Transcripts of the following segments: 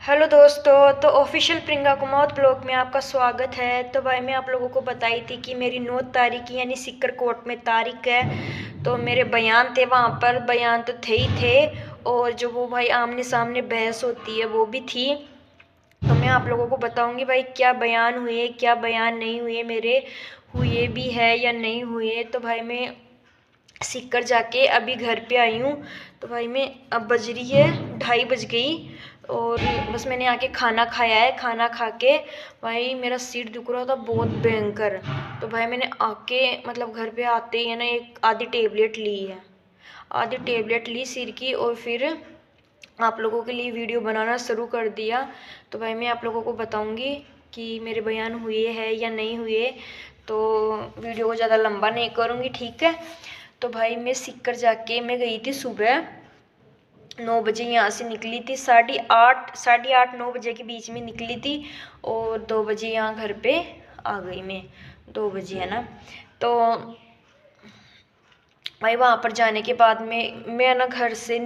Hello दोस्तों, तो official Priyanka Kumar blog में आपका स्वागत है। तो भाई मैं आप लोगों को बताई थी कि मेरी 9 तारीख की यानी सीकर कोर्ट में तारीख है। तो मेरे बयान थे, वहाँ पर बयान तो थे ही थे, और जो वो भाई आमने सामने बहस होती है वो भी थी। तो मैं आप लोगों को बताऊंगी भाई क्या बयान हुए क्या बयान नहीं हुए, मेरे हुए भी है या नहीं हुए। तो भाई मैं सीकर जाके अभी घर पे आई हूँ। तो भाई मैं अब बज रही है 2:30 और बस मैंने आके खाना खाया है। खाना खा के भाई मेरा सिर दुख रहा था बहुत भयंकर। तो भाई मैंने आके मतलब घर पे आते ही है ना एक आधी टेबलेट ली है, आधी टेबलेट ली सिर की, और फिर आप लोगों के लिए वीडियो बनाना शुरू कर दिया। तो भाई मैं आप लोगों को बताऊंगी कि मेरे बयान हुए हैं या नहीं हुए। तो वीडियो को ज़्यादा लंबा नहीं करूँगी, ठीक है। तो भाई मैं सीकर जाके मैं गई थी सुबह 9 बजे, यहाँ से निकली थी 8:30 9 बजे के बीच में निकली थी, और 2 बजे यहाँ घर पे आ गई मैं। 2 बजे है ना। तो भाई वहाँ पर जाने के बाद में मैं ना घर से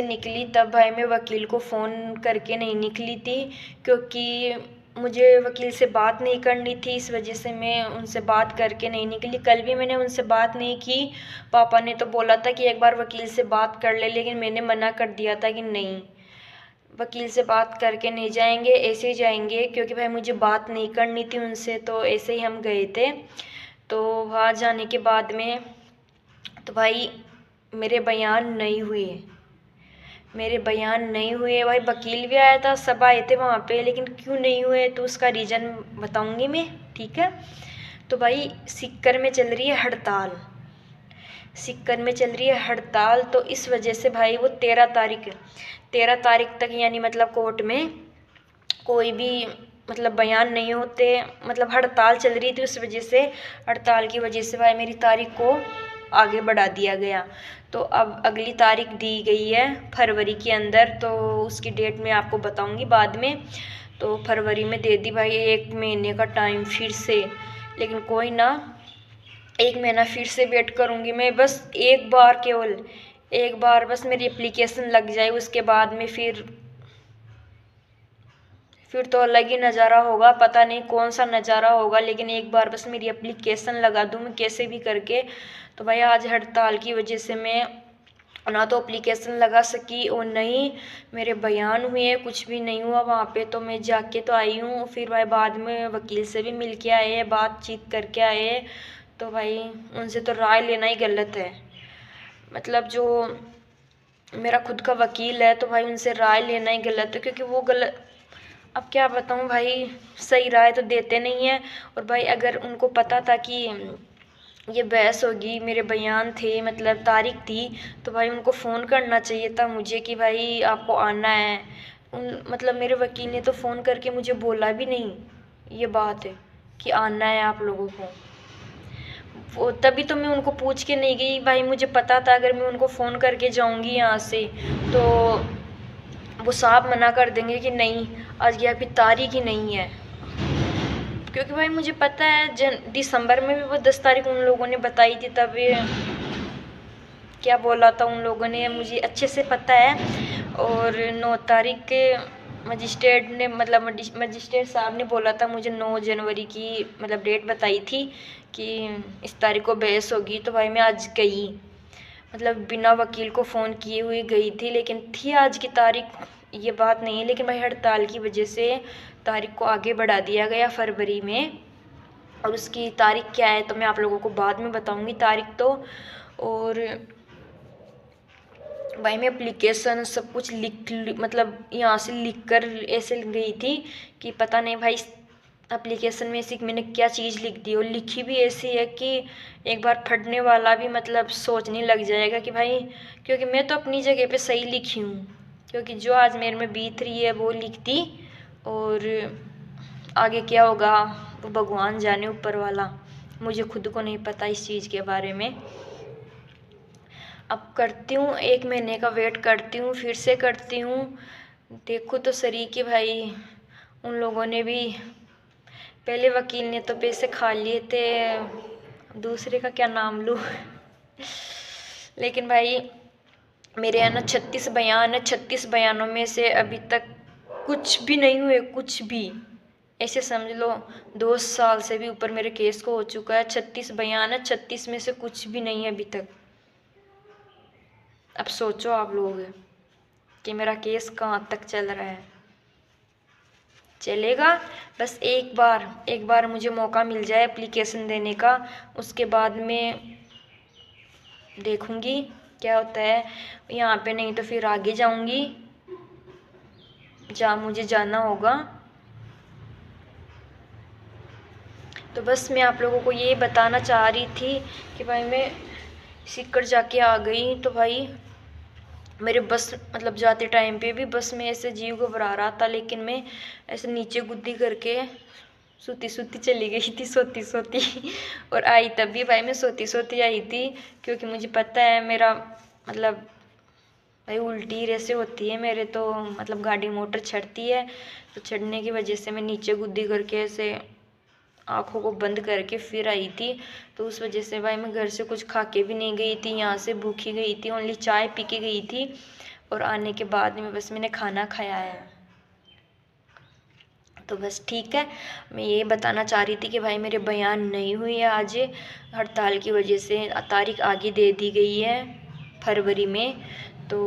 निकली तब भाई मैं वकील को फ़ोन करके नहीं निकली थी, क्योंकि मुझे वकील से बात नहीं करनी थी। इस वजह से मैं उनसे बात करके नहीं निकली। कल भी मैंने उनसे बात नहीं की। पापा ने तो बोला था कि एक बार वकील से बात कर ले, लेकिन मैंने मना कर दिया था कि नहीं, वकील से बात करके नहीं जाएंगे, ऐसे ही जाएंगे, क्योंकि भाई मुझे बात नहीं करनी थी उनसे। तो ऐसे ही हम गए थे। तो वहाँ जाने के बाद में तो भाई मेरे बयान नहीं हुए, मेरे बयान नहीं हुए भाई। वकील भी आया था, सब आए थे वहाँ पे, लेकिन क्यों नहीं हुए तो उसका रीज़न बताऊंगी मैं, ठीक है। तो भाई सीकर में चल रही है हड़ताल, सीकर में चल रही है हड़ताल। तो इस वजह से भाई वो 13 तारीख तक यानी मतलब कोर्ट में कोई भी मतलब बयान नहीं होते, मतलब हड़ताल चल रही थी। उस वजह से हड़ताल की वजह से भाई मेरी तारीख को आगे बढ़ा दिया गया। तो अब अगली तारीख दी गई है फरवरी के अंदर। तो उसकी डेट मैं आपको बताऊंगी बाद में। तो फरवरी में दे दी भाई 1 महीने का टाइम फिर से, लेकिन कोई ना, 1 महीना फिर से वेट करूँगी मैं। बस एक बार, केवल एक बार बस मेरी एप्लीकेशन लग जाए, उसके बाद में फिर तो अलग ही नज़ारा होगा। पता नहीं कौन सा नज़ारा होगा, लेकिन एक बार बस मेरी एप्लीकेशन लगा दूँ मैं कैसे भी करके। तो भाई आज हड़ताल की वजह से मैं ना तो एप्लीकेशन लगा सकी, और नहीं मेरे बयान हुए, कुछ भी नहीं हुआ वहाँ पे। तो मैं जाके तो आई हूँ, फिर भाई बाद में वकील से भी मिल के आए हैं, बातचीत करके आए हैं। तो भाई उनसे तो राय लेना ही गलत है, मतलब जो मेरा खुद का वकील है, तो भाई उनसे राय लेना ही गलत है, क्योंकि वो गलत, अब क्या बताऊँ भाई, सही राय तो देते नहीं है। और भाई अगर उनको पता था कि ये बहस होगी, मेरे बयान थे मतलब तारीख थी, तो भाई उनको फ़ोन करना चाहिए था मुझे कि भाई आपको आना है। मतलब मेरे वकील ने तो फ़ोन करके मुझे बोला भी नहीं ये बात है कि आना है आप लोगों को। वो तभी तो मैं उनको पूछ के नहीं गई भाई, मुझे पता था अगर मैं उनको फ़ोन करके जाऊंगी यहाँ से तो वो साफ मना कर देंगे कि नहीं, आज ये आपकी तारीख ही नहीं है। क्योंकि भाई मुझे पता है दिसंबर में भी वो 10 तारीख उन लोगों ने बताई थी, तब ये क्या बोला था उन लोगों ने मुझे अच्छे से पता है। और 9 तारीख के मजिस्ट्रेट ने मतलब मजिस्ट्रेट साहब ने बोला था मुझे 9 जनवरी की मतलब डेट बताई थी कि इस तारीख को बहस होगी। तो भाई मैं आज गई, मतलब बिना वकील को फ़ोन किए हुए गई थी, लेकिन थी आज की तारीख, ये बात नहीं है। लेकिन भाई हड़ताल की वजह से तारीख को आगे बढ़ा दिया गया फरवरी में, और उसकी तारीख क्या है तो मैं आप लोगों को बाद में बताऊंगी तारीख तो। और भाई मैं एप्लीकेशन सब कुछ मतलब यहाँ से लिख कर ऐसे गई थी कि पता नहीं भाई एप्लीकेशन में ऐसी मैंने क्या चीज़ लिख दी, और लिखी भी ऐसी है कि एक बार फटने वाला भी मतलब सोचने लग जाएगा कि भाई, क्योंकि मैं तो अपनी जगह पे सही लिखी हूँ, क्योंकि जो आज मेरे में बीत रही है वो लिख दी, और आगे क्या होगा वो भगवान जाने, ऊपर वाला, मुझे खुद को नहीं पता इस चीज़ के बारे में। अब करती हूँ 1 महीने का वेट करती हूँ, फिर से करती हूँ। देखो तो सही कि भाई उन लोगों ने भी, पहले वकील ने तो पैसे खा लिए थे, दूसरे का क्या नाम लूँ लेकिन भाई मेरे है ना 36 बयान है, 36 बयानों में से अभी तक कुछ भी नहीं हुए, कुछ भी। ऐसे समझ लो 2 साल से भी ऊपर मेरे केस को हो चुका है। 36 बयान है, 36 में से कुछ भी नहीं है अभी तक। अब सोचो आप लोग कि मेरा केस कहाँ तक चल रहा है। चलेगा, बस एक बार मुझे मौका मिल जाए एप्लीकेशन देने का, उसके बाद में देखूंगी क्या होता है। यहाँ पे नहीं तो फिर आगे जाऊंगी जहाँ मुझे जाना होगा। तो बस मैं आप लोगों को ये बताना चाह रही थी कि भाई मैं सीकर जाके आ गई। तो भाई मेरे बस मतलब जाते टाइम पे भी बस में ऐसे जीव घबरा रहा था, लेकिन मैं ऐसे नीचे गुद्दी करके सोती सोती चली गई थी, सोती सोती और आई तब भी भाई मैं सोती सोती आई थी, क्योंकि मुझे पता है मेरा मतलब भाई उल्टी रेसे होती है मेरे, तो मतलब गाड़ी मोटर चढ़ती है, तो चढ़ने की वजह से मैं नीचे गुद्दी करके ऐसे आँखों को बंद करके फिर आई थी। तो उस वजह से भाई मैं घर से कुछ खा के भी नहीं गई थी, यहाँ से भूखी गई थी, ओनली चाय पी के गई थी। और आने के बाद में बस मैंने खाना खाया है। तो बस ठीक है, मैं ये बताना चाह रही थी कि भाई मेरे बयान नहीं हुई है आज, हड़ताल की वजह से तारीख आगे दे दी गई है फरवरी में। तो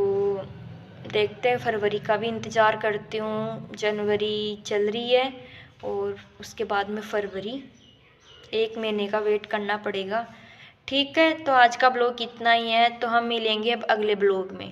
देखते हैं, फरवरी का भी इंतज़ार करती हूँ। जनवरी चल रही है और उसके बाद में फरवरी, 1 महीने का वेट करना पड़ेगा। ठीक है, तो आज का ब्लॉग इतना ही है, तो हम मिलेंगे अब अगले ब्लॉग में।